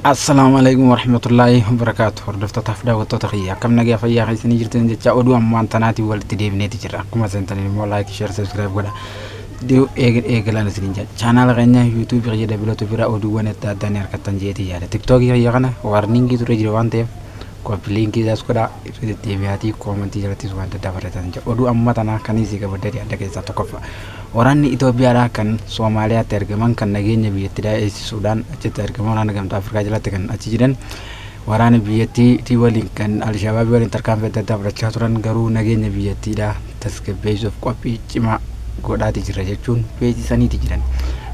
Assalamualaikum warahmatullahi wabarakatuh. Hordoftoota fi daawwattoota kiyya akkam nagaa fayyaa keessanii jirtan jecha oduu ammaan tanaatiif walitti deebineeti jira. Akkuma sentanii immoo like, share, subscribe godha. Diyoo eegalaan isiniin jira. Chaanaala keenya YouTube kiyya dabalatu bira oduuwwan adda addaa ni argattan jeetii yaada. TikTok kiyya kana warningii ture jira waan ta'eef koppii liinkii isaas godha. Irra deebi'aatii koomentii jalattis waan adda barreessan jira. Oduu amma tanaa kanisii qabadee adda keessaa tokkoffaa. Waraanni Itoophiyaa kan Soomaaliyaatti argaman kan nageenya biyyattii eegsisuudhaan achitti argaman waraana gamtaa Afrikaa jalatti kan achi jiran waraana biyyattii waliin kan Alshabaab waliin tarkaanfii adda addaa fudhachaa turan garuu nageenya biyyattiidhaa tasgabbeessuuf qophii cimaa godhaati jira jechuun beeksisaniiti jiran.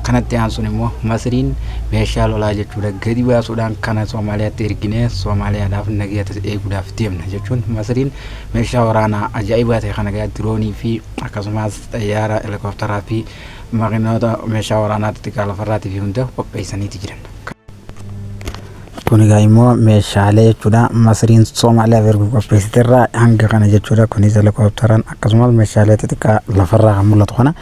Kanatti aansuun immoo Masriin meeshaa lolaa jechuudha gadi baasuudhaan kana Soomaaliyaatti erginee Soomaaliyaadhaaf nageenya eeguudhaaf deemna jechuun Masriin meeshaa waraanaa ajaa'ibaa ta'e kana gadi diroonii fi akkasumas xayyaara helikoophtaraa fi makiinota meeshaa waraanaa xixiqqaa lafarraatii fi hunda qopheessaniiti jiran. Kun egaa immoo meeshaalee jechuudha Masriin Soomaaliyaaf ergu qopheessiteerraa hanga kana jechuudha. Kunis helikoophtaraan akkasumas meeshaalee xixiqqaa lafarraa kan mul'atu kana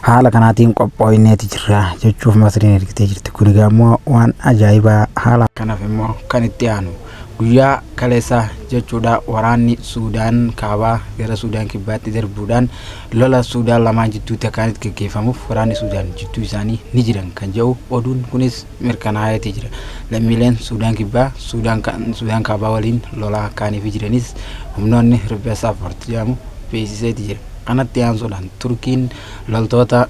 haala kanaatiin qopho'ineeti jirra jechuuf Masriin ergitee jirti. Kun egaa immoo waan ajaa'ibaa haala kanaaf immoo kan itti aanu guyyaa kaleessaa jechuudha waraanni Suudaan kaabaa gara Suudaan kibbaatti darbuudhaan lola Suudaan lamaan jidduutti akkaanitti gaggeeffamuuf waraanni Suudaan jidduu isaanii ni jiran kan jedhu oduun kunis mirkanaa'eeti jira. Lammiileen Suudaan kibbaa Suudaan kaabaa waliin lola akkaaniif jiranis humnoonni Riphee Saafoort jedhamu beeksiseeti jira. Kanatti aansuudhaan Turkiin loltoota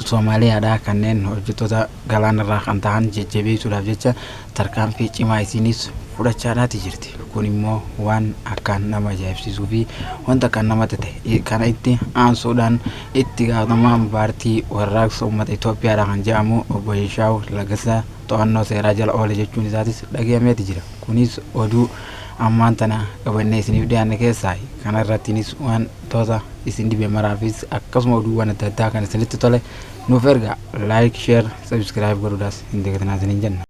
Soomaaliyaadhaa kanneen hojjettoota galaanarraa kan ta'an jajjabeessuudhaaf jecha tarkaanfii cimaa isinis fudhachaadhaati jirti. Kun immoo waan akkaan nama ajaa'ibsiisuu fi wanta kan namatti ta'e kana itti aansuudhaan itti gaafatamaan paartii warraaqsa uummata Itoophiyaadhaa kan jedhamu obbo Yeshaaw Laggasaa to'annoo seeraa jala oole jechuun isaatis dhagahameeti jira. Kunis oduu ammaan tana qabannee isiniif dhiyaanne keessaa kana irrattiinis wantoota isin dhibe maraafis akkasuma oduuwwan adda addaa kan isinitti tole nuuf ergaa like, share, subscribe godhuudhaas hin dagatinaa isiniin jenna.